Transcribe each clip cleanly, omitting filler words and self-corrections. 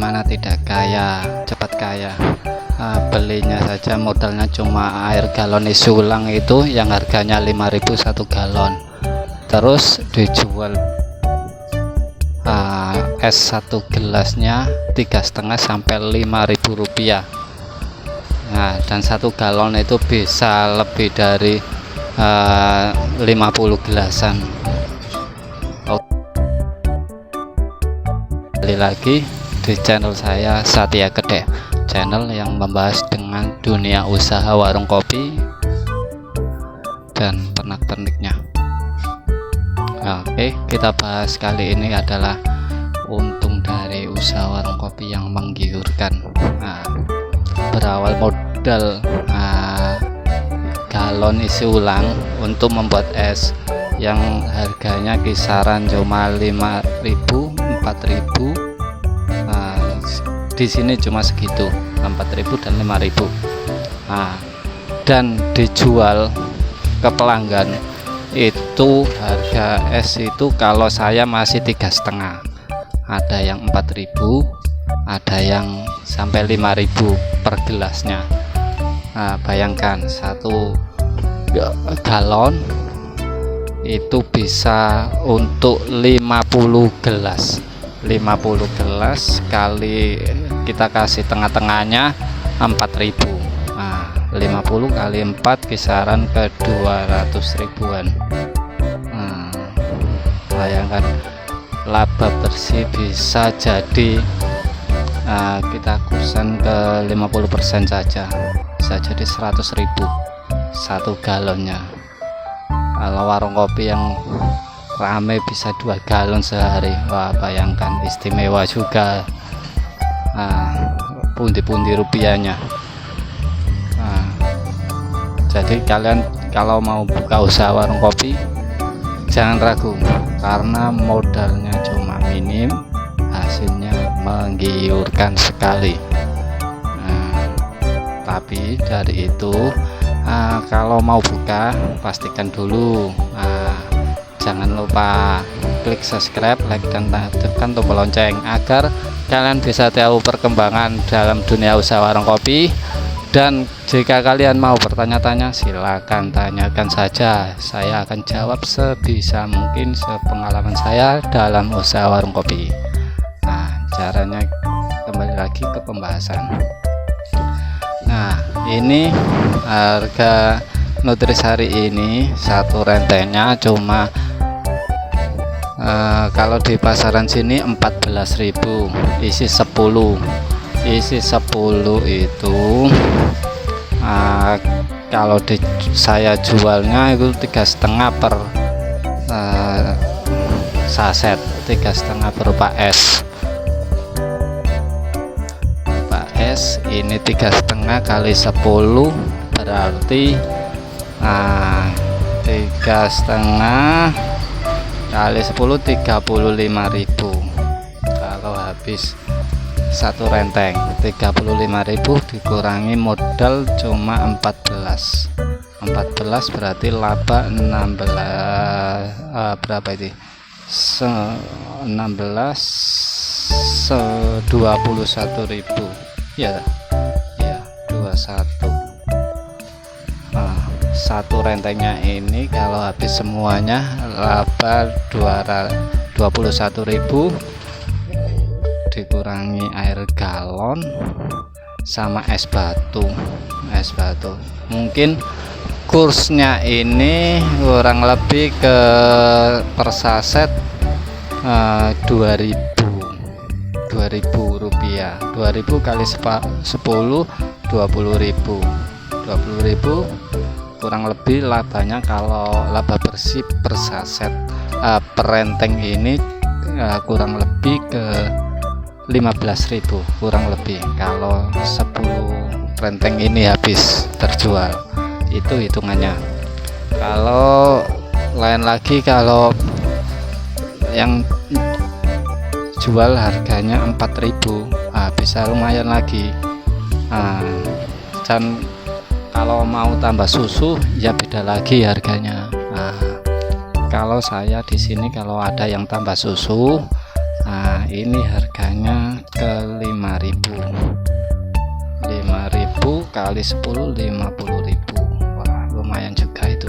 bagaimana tidak kaya, cepat kaya. Belinya saja modalnya cuma air galon isi ulang itu yang harganya 5.000 1 galon, terus dijual es 1 gelasnya 3,5 sampai 5.000 rupiah. Nah, dan 1 galon itu bisa lebih dari 50 gelasan. Kembali lagi di channel saya, Satya Kedeh, channel yang membahas dengan dunia usaha warung kopi dan pernak-perniknya. Oke, kita bahas kali ini adalah untung dari usaha warung kopi yang menggiurkan. Berawal modal galon isi ulang untuk membuat es yang harganya kisaran cuma 5.000 4.000. Di sini cuma segitu, 4.000 dan 5.000. Dan dijual ke pelanggan itu harga es itu kalau saya masih 3,5, ada yang 4.000, ada yang sampai 5.000 per gelasnya. Bayangkan 1 galon itu bisa untuk 50 gelas. 50 gelas kali kita kasih tengah-tengahnya 4.000. 50 kali 4 kisaran ke 200 ribuan. Bayangkan laba bersih bisa jadi kita kursen ke 50% saja, bisa jadi 100.000 1 galonnya. Kalau warung kopi yang rame bisa 2 galon sehari, wah bayangkan istimewa juga. Pundi-pundi rupiahnya. Jadi kalian kalau mau buka usaha warung kopi jangan ragu, karena modalnya cuma minim, hasilnya menggiurkan sekali. Tapi dari itu kalau mau buka pastikan dulu jangan lupa klik subscribe, like, dan tekan tombol lonceng agar kalian bisa tahu perkembangan dalam dunia usaha warung kopi. Dan jika kalian mau bertanya-tanya, silakan tanyakan saja, saya akan jawab sebisa mungkin sepengalaman saya dalam usaha warung kopi. Caranya kembali lagi ke pembahasan. Ini harga nutris hari ini, 1 rentengnya cuma kalau di pasaran sini 14.000, isi 10 itu kalau saya jualnya itu 3,5 per saset, 3,5 berupa es. Ini 3,5 kali 10 berarti 3,5 kali 10 35.000. Kalau habis 1 renteng 35.000 dikurangi modal cuma 14 berarti laba 16, berapa itu 21.000 ya 21. 1 rentengnya ini kalau habis semuanya laba 21.000 dikurangi air galon sama es batu. Mungkin kursnya ini kurang lebih ke per saset 2.000 rupiah. 2.000 kali 10 20.000 kurang lebih labanya, kalau laba bersih per saset per renteng ini kurang lebih ke 15.000 kurang lebih kalau 10 renteng ini habis terjual. Itu hitungannya. Kalau lain lagi, kalau yang jual harganya 4.000, bisa lumayan lagi. Dan kalau mau tambah susu ya beda lagi harganya. Kalau saya di sini kalau ada yang tambah susu, ini harganya ke 5.000 kali 10 50.000. Wah, lumayan juga itu.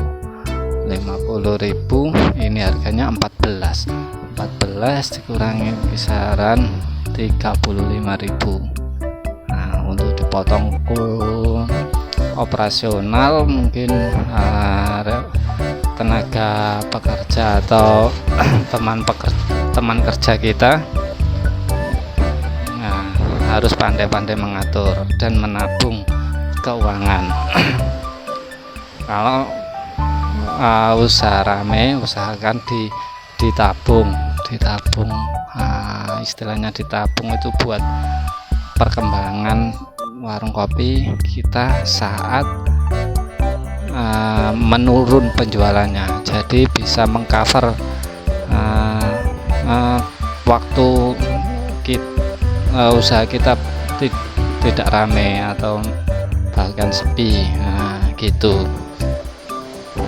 50.000 ini harganya 14 dikurangi kisaran 35.000. Nah, untuk dipotong operasional mungkin tenaga pekerja atau teman kerja kita harus pandai-pandai mengatur dan menabung keuangan. Kalau usaha rame, usahakan ditabung. Istilahnya ditabung itu buat perkembangan warung kopi kita saat menurun penjualannya, jadi bisa mengcover waktu usaha kita tidak rame atau bahkan sepi. Nah, gitu.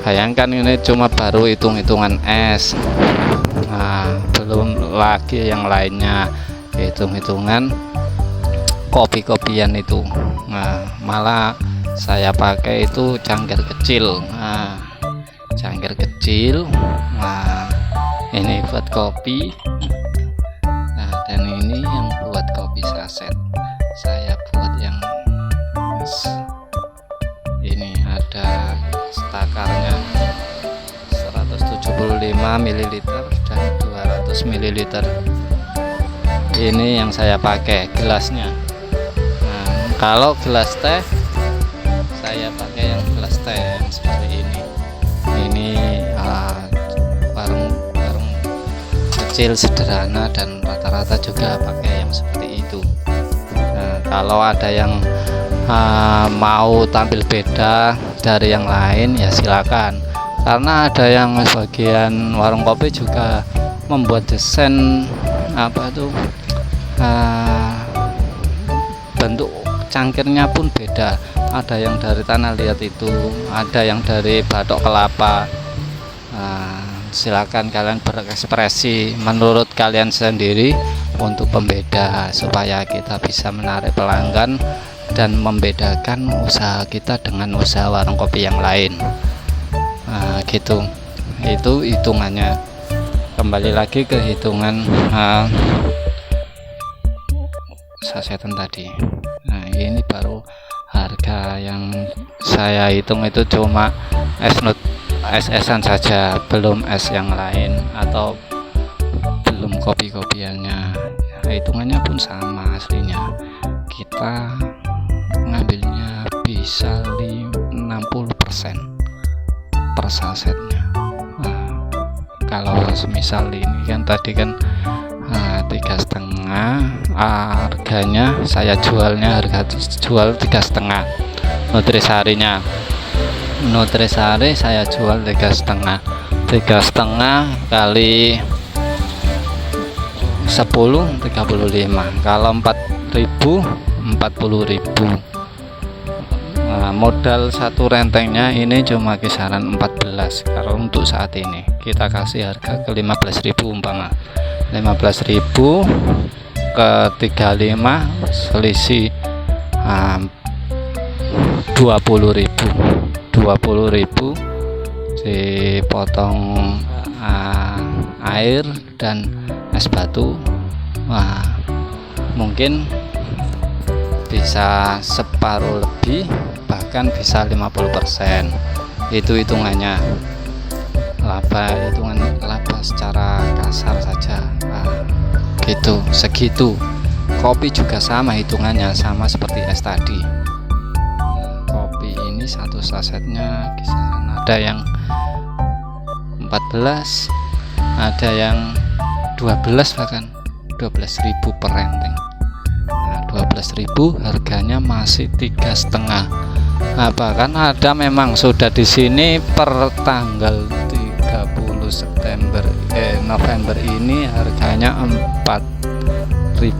Bayangkan ini cuma baru hitung-hitungan es, belum lagi yang lainnya, hitung-hitungan kopi-kopian itu. Nah, malah saya pakai itu cangkir kecil. Cangkir kecil. Nah, ini buat kopi. Nah, dan ini yang buat kopi saset. Saya buat yang ini ada takarnya 175 ml dan 200 ml. Ini yang saya pakai gelasnya. Nah, kalau gelas teh saya pakai yang gelas teh yang seperti ini. Ini warung kecil sederhana dan rata-rata juga pakai yang seperti itu. Nah, kalau ada yang mau tampil beda dari yang lain ya silakan, karena ada yang sebagian warung kopi juga membuat desain bentuk cangkirnya pun beda. Ada yang dari tanah liat itu, ada yang dari batok kelapa. Silakan kalian berekspresi menurut kalian sendiri untuk pembeda, supaya kita bisa menarik pelanggan dan membedakan usaha kita dengan usaha warung kopi yang lain. Gitu. Itu hitungannya. Kembali lagi ke hitungan sasetan tadi. Nah, ini baru harga yang saya hitung itu cuma es-esan saja, belum es yang lain atau belum kopi-kopiannya. Hitungannya pun sama aslinya. Kita ngambilnya bisa 60% per sasetnya. Kalau semisal ini kan tadi kan 3,5, harganya saya jualnya harga jual 3,5. Nutrisari saya jual 3,5 kali 10 35. Kalau 4.000 40.000. Modal satu rentengnya ini cuma kisaran 14. Kalau untuk saat ini kita kasih harga ke 15.000, umpama 15.000 ke 35 selisih 20.000 dipotong air dan es batu. Mungkin bisa separuh lebih, bahkan bisa 50%. Itu hitungannya hitungan laba secara kasar saja. Gitu, segitu. Kopi juga sama hitungannya, sama seperti es tadi. Kopi ini satu sasetnya kisaran ada yang 14, ada yang 12, bahkan 12.000 per renteng. 12.000 harganya masih 3,5. Bahkan ada memang sudah di sini per tanggal 30 November ini harganya 4.000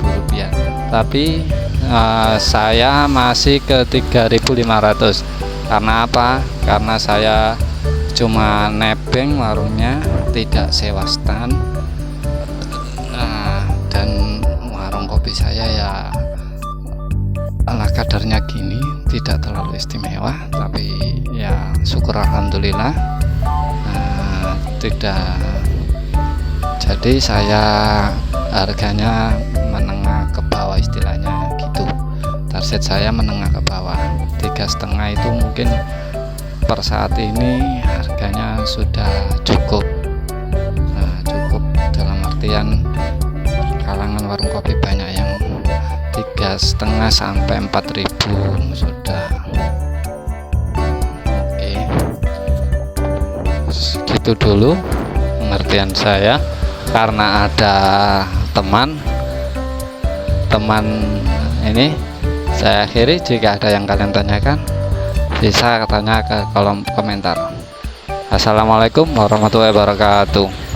rupiah. Tapi saya masih ke 3.500. Karena apa? Karena saya cuma nebeng warungnya, tidak sewa stand. Dan warung kopi saya ya harganya gini, tidak terlalu istimewa, tapi ya syukur alhamdulillah. Tidak, jadi saya harganya menengah ke bawah istilahnya gitu. Target saya menengah ke bawah, 3,5 itu mungkin per saat ini harganya sudah cukup. Cukup dalam artian kalangan warung kopi banyak yang 3,5 sampai 4.000 sudah. Oke, segitu dulu pengertian saya, karena ada teman ini saya akhiri. Jika ada yang kalian tanyakan, bisa tanya ke kolom komentar. Assalamualaikum warahmatullahi wabarakatuh.